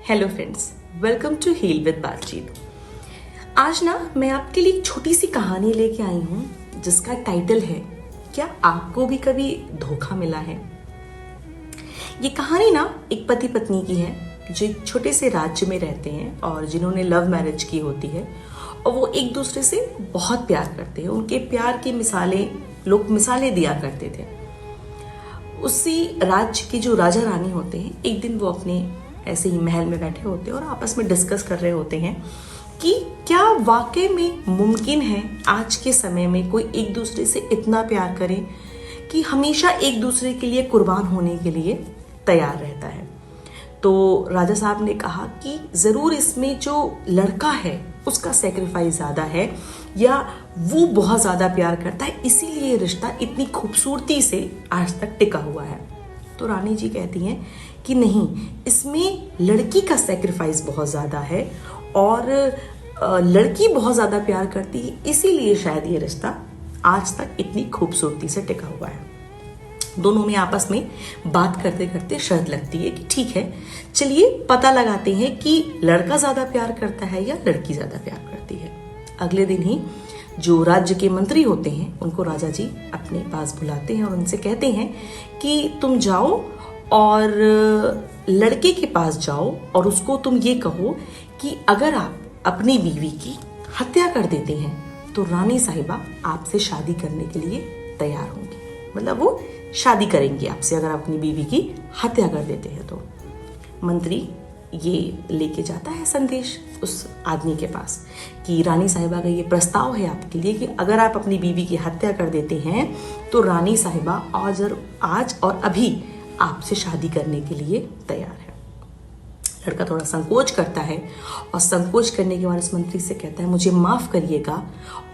Hello friends, welcome to heal with बातचीत। आज ना मैं आपके लिए एक छोटी सी कहानी लेके आई हूँ जिसका टाइटल है, क्या आपको भी कभी धोखा मिला है। ये कहानी ना एक पति पत्नी की है जो एक छोटे से राज्य में रहते हैं और जिन्होंने लव मैरिज की होती है और वो एक दूसरे से बहुत प्यार करते हैं। उनके प्यार की लोग मिसालें दिया करते थे। उसी राज्य के जो राजा रानी होते हैं, एक दिन वो अपने ऐसे ही महल में बैठे होते हैं और आपस में डिस्कस कर रहे होते हैं कि क्या वाकई में मुमकिन है आज के समय में कोई एक दूसरे से इतना प्यार करे कि हमेशा एक दूसरे के लिए कुर्बान होने के लिए तैयार रहता है। तो राजा साहब ने कहा कि जरूर इसमें जो लड़का है उसका सेक्रीफाइस ज्यादा है या वो बहुत ज्यादा प्यार करता है, इसीलिए रिश्ता इतनी खूबसूरती से आज तक टिका हुआ है। तो रानी जी कहती हैं कि नहीं, इसमें लड़की का सेक्रीफाइस बहुत ज्यादा है और लड़की बहुत ज्यादा प्यार करती है, इसीलिए शायद ये रिश्ता आज तक इतनी खूबसूरती से टिका हुआ है। दोनों में आपस में बात करते करते शर्त लगती है कि ठीक है, चलिए पता लगाते हैं कि लड़का ज्यादा प्यार करता है या लड़की ज्यादा प्यार करती है। अगले दिन ही जो राज्य के मंत्री होते हैं उनको राजा जी अपने पास बुलाते हैं और उनसे कहते हैं कि तुम जाओ और लड़के के पास जाओ और उसको तुम ये कहो कि अगर आप अपनी बीवी की हत्या कर देते हैं तो रानी साहिबा आपसे शादी करने के लिए तैयार होंगी। मतलब वो शादी करेंगी आपसे अगर आप अपनी बीवी की हत्या कर देते हैं तो। मंत्री ये लेके जाता है संदेश उस आदमी के पास कि रानी साहिबा का ये प्रस्ताव है आपके लिए कि अगर आप अपनी बीवी की हत्या कर देते हैं तो रानी साहिबा आज और अभी आपसे शादी करने के लिए तैयार है। लड़का थोड़ा संकोच करता है और संकोच करने के बाद इस मंत्री से कहता है, मुझे माफ करिएगा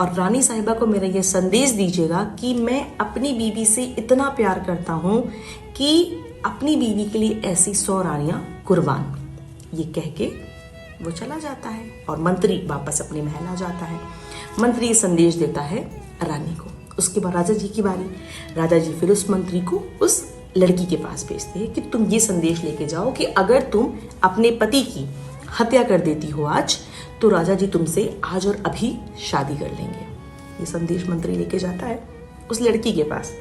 और रानी साहिबा को मेरा यह संदेश दीजिएगा कि मैं अपनी बीवी से इतना प्यार करता हूं कि अपनी बीवी के लिए ऐसी 100 रानियां कुर्बान। ये कह के वो चला जाता है और मंत्री वापस अपने महल आ जाता है। मंत्री ये संदेश देता है रानी को। उसके बाद राजा जी की बारी। राजा जी फिर उस मंत्री को उस लड़की के पास भेजते हैं कि तुम ये संदेश लेके जाओ कि अगर तुम अपने पति की हत्या कर देती हो आज, तो राजा जी तुमसे आज और अभी शादी कर लेंगे। ये संदेश मंत्री लेके जाता है उस लड़की के पास।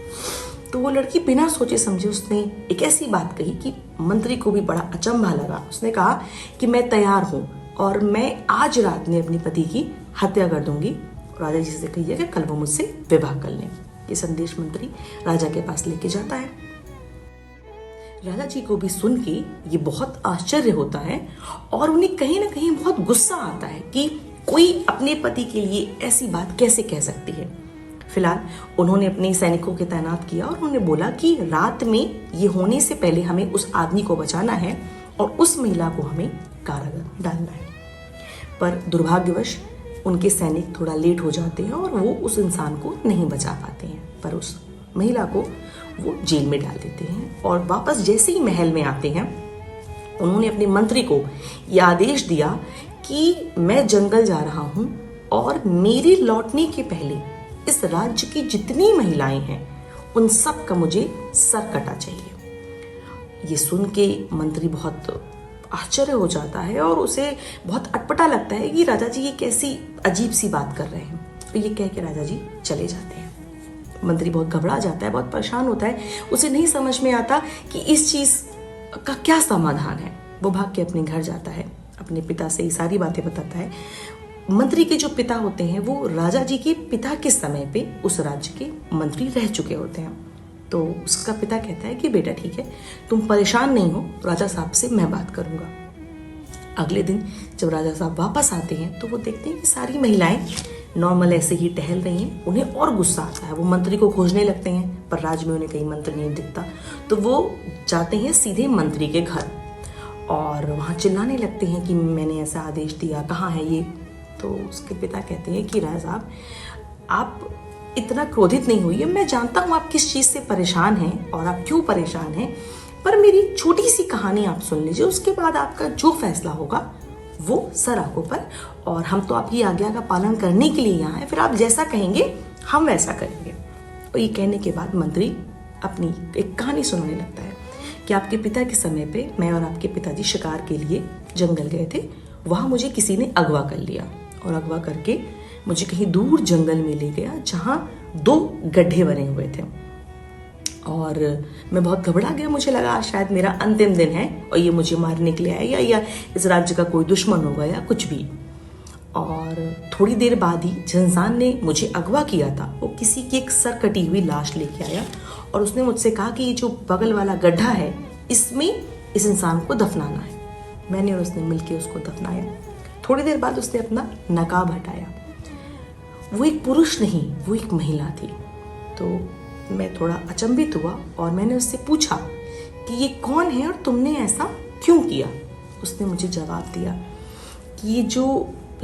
तो वो लड़की बिना सोचे समझे उसने एक ऐसी बात कही कि मंत्री को भी बड़ा अचंभा लगा। उसने कहा कि मैं तैयार हूं और मैं आज रात में अपने पति की हत्या कर दूंगी। राजा जी से कहिए कि कल वो मुझसे विवाह कर लें। ये संदेश मंत्री राजा के पास लेके जाता है। राजा जी को भी सुन के ये बहुत आश्चर्य होता है और उन्हें कहीं ना कहीं बहुत गुस्सा आता है कि कोई अपने पति के लिए ऐसी बात कैसे कह सकती है। फिलहाल उन्होंने अपने सैनिकों के तैनात किया और उन्होंने बोला कि रात में ये होने से पहले हमें उस आदमी को बचाना है और उस महिला को हमें कारागार डालना है। पर दुर्भाग्यवश उनके सैनिक थोड़ा लेट हो जाते हैं और वो उस इंसान को नहीं बचा पाते हैं, पर उस महिला को वो जेल में डाल देते हैं। और वापस जैसे ही महल में आते हैं उन्होंने अपने मंत्री को यह आदेश दिया कि मैं जंगल जा रहा हूं और मेरे लौटने के पहले इस राज्य की जितनी महिलाएं हैं उन सब का मुझे सर कटा चाहिए। ये सुन के मंत्री बहुत आश्चर्य हो जाता है और उसे बहुत अटपटा लगता है कि राजा जी ये कैसी अजीब सी बात कर रहे हैं। तो ये कह के राजा जी चले जाते हैं। मंत्री बहुत घबरा जाता है, बहुत परेशान होता है। उसे नहीं समझ में आता कि इस चीज का क्या समाधान है। वो भाग के अपने घर जाता है, अपने पिता से ये सारी बातें बताता है। मंत्री के जो पिता होते हैं वो राजा जी के पिता के समय पे उस राज्य के मंत्री रह चुके होते हैं। तो उसका पिता कहता है कि बेटा ठीक है, तुम परेशान नहीं हो, राजा साहब से मैं बात करूंगा। अगले दिन जब राजा साहब वापस आते हैं तो वो देखते हैं कि सारी महिलाएं नॉर्मल ऐसे ही टहल रही हैं। उन्हें और गुस्सा आता है, वो मंत्री को खोजने लगते हैं पर राज्य में उन्हें कहीं मंत्री नहीं दिखता। तो वो जाते हैं सीधे मंत्री के घर और वहाँ चिल्लाने लगते हैं कि मैंने ऐसा आदेश दिया, कहाँ है ये। तो उसके पिता कहते हैं कि राजा साहब आप इतना क्रोधित नहीं होइए, मैं जानता हूँ आप किस चीज़ से परेशान हैं और आप क्यों परेशान हैं, पर मेरी छोटी सी कहानी आप सुन लीजिए, उसके बाद आपका जो फैसला होगा वो सर आंखों पर, और हम तो आपकी आज्ञा का पालन करने के लिए यहाँ हैं, फिर आप जैसा कहेंगे हम वैसा करेंगे। और ये कहने के बाद मंत्री अपनी एक कहानी सुनाने लगता है कि आपके पिता के समय पे मैं और आपके पिताजी शिकार के लिए जंगल गए थे। वहाँ मुझे किसी ने अगवा कर लिया और अगवा करके मुझे कहीं दूर जंगल में ले गया जहाँ 2 गड्ढे बने हुए थे और मैं बहुत घबरा गया। मुझे लगा शायद मेरा अंतिम दिन है और ये मुझे मारने के लिए आया या इस राज्य का कोई दुश्मन होगा या कुछ भी। और थोड़ी देर बाद ही जिस इंसान ने मुझे अगवा किया था वो किसी की एक सर कटी हुई लाश लेके आया और उसने मुझसे कहा कि ये जो बगल वाला गड्ढा है इसमें इस इंसान को दफनाना है। मैंने और उसने मिलकर उसको दफनाया। थोड़ी देर बाद उसने अपना नकाब हटाया। वो एक पुरुष नहीं, वो एक महिला थी। तो मैं थोड़ा अचंभित हुआ और मैंने उससे पूछा कि ये कौन है और तुमने ऐसा क्यों किया। उसने मुझे जवाब दिया कि ये जो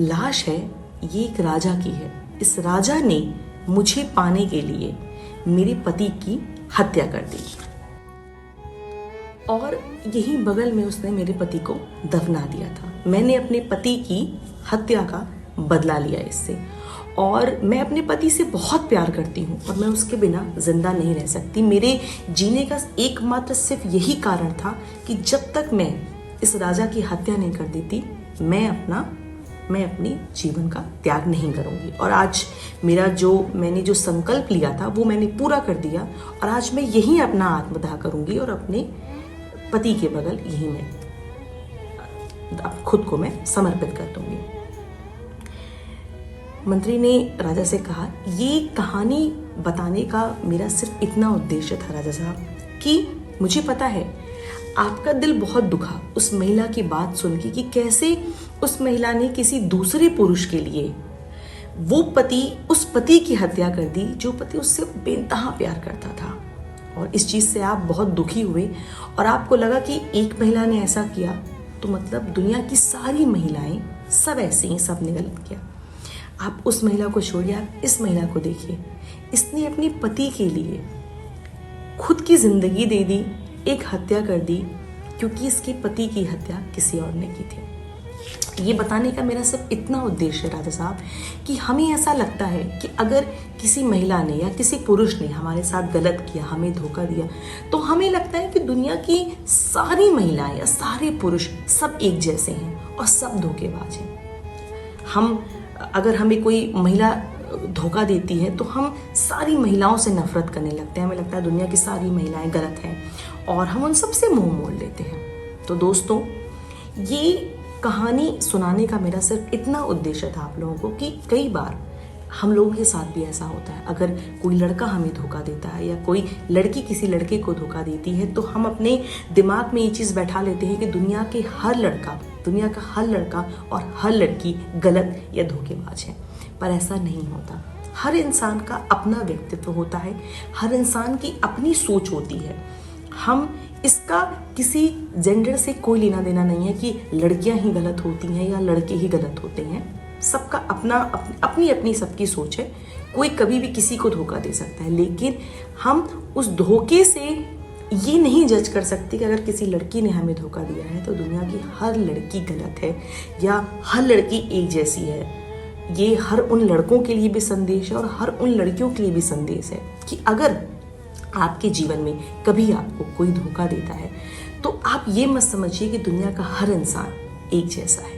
लाश है ये एक राजा की है। इस राजा ने मुझे पाने के लिए मेरे पति की हत्या कर दी और यही बगल में उसने मेरे पति को दफना दिया था। मैंने अपने पति की हत्या का बदला लिया इससे और मैं अपने पति से बहुत प्यार करती हूँ और मैं उसके बिना जिंदा नहीं रह सकती। मेरे जीने का एकमात्र सिर्फ यही कारण था कि जब तक मैं इस राजा की हत्या नहीं कर देती मैं अपनी जीवन का त्याग नहीं करूँगी। और आज मैंने जो संकल्प लिया था वो मैंने पूरा कर दिया और आज मैं यहीं अपना आत्मदाह करूँगी और अपने पति के बगल यहीं मैं खुद को मैं समर्पित कर दूँगी। मंत्री ने राजा से कहा, ये कहानी बताने का मेरा सिर्फ इतना उद्देश्य था राजा साहब कि मुझे पता है आपका दिल बहुत दुखा उस महिला की बात सुन के कि कैसे उस महिला ने किसी दूसरे पुरुष के लिए उस पति की हत्या कर दी जो पति उससे बेइंतहा प्यार करता था। और इस चीज़ से आप बहुत दुखी हुए और आपको लगा कि एक महिला ने ऐसा किया तो मतलब दुनिया की सारी महिलाएं सब ऐसे ही, सब ने गलत किया। आप उस महिला को छोड़िए, आप इस महिला को देखिए। इसने अपने पति के लिए खुद की जिंदगी दे दी, एक हत्या कर दी क्योंकि इसके पति की हत्या किसी और ने की थी। ये बताने का मेरा सिर्फ इतना उद्देश्य है राजा साहब कि हमें ऐसा लगता है कि अगर किसी महिला ने या किसी पुरुष ने हमारे साथ गलत किया, हमें धोखा दिया, तो हमें लगता है कि दुनिया की सारी महिलाएं या सारे पुरुष सब एक जैसे हैं और सब धोखेबाज हैं। अगर हमें कोई महिला धोखा देती है तो हम सारी महिलाओं से नफरत करने लगते हैं। हमें लगता है दुनिया की सारी महिलाएं गलत हैं और हम उन सबसे मुंह मोड़ लेते हैं। तो दोस्तों, ये कहानी सुनाने का मेरा सिर्फ इतना उद्देश्य था आप लोगों को कि कई बार हम लोगों के साथ भी ऐसा होता है। अगर कोई लड़का हमें धोखा देता है या कोई लड़की किसी लड़के को धोखा देती है तो हम अपने दिमाग में ये चीज़ बैठा लेते हैं कि दुनिया का हर लड़का और हर लड़की गलत या धोखेबाज है। पर ऐसा नहीं होता। हर इंसान का अपना व्यक्तित्व होता है, हर इंसान की अपनी सोच होती है। हम इसका किसी जेंडर से कोई लेना देना नहीं है कि लड़कियां ही गलत होती हैं या लड़के ही गलत होते हैं। सबका अपनी सबकी सोच है। कोई कभी भी किसी को धोखा दे सकता है, लेकिन हम उस धोखे से ये नहीं जज कर सकते कि अगर किसी लड़की ने हमें धोखा दिया है तो दुनिया की हर लड़की गलत है या हर लड़की एक जैसी है। ये हर उन लड़कों के लिए भी संदेश है और हर उन लड़कियों के लिए भी संदेश है कि अगर आपके जीवन में कभी आपको कोई धोखा देता है तो आप ये मत समझिए कि दुनिया का हर इंसान एक जैसा है।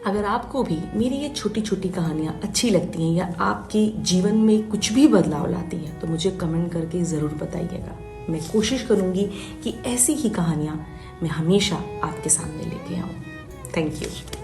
अगर आपको भी मेरी ये छोटी छोटी कहानियाँ अच्छी लगती हैं या आपके जीवन में कुछ भी बदलाव लाती हैं तो मुझे कमेंट करके ज़रूर बताइएगा। मैं कोशिश करूँगी कि ऐसी ही कहानियाँ मैं हमेशा आपके सामने लेके आऊँ। Thank you.